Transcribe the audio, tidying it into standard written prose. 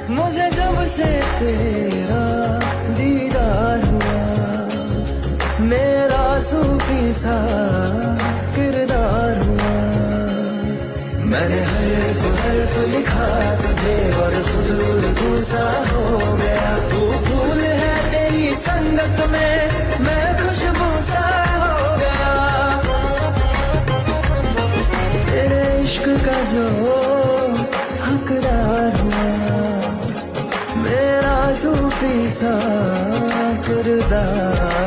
मुझे जब से तेरा दीदार हुआ, मेरा सूफी सा किरदार हुआ। मैंने हर्फ लिखा तुझे और फूल सा हो गया। तू फूल है तेरी संगत में, मैं खुशबू सा हो गया। तेरे इश्क का जो हकदार हुआ, मेरा सूफी सा किरदार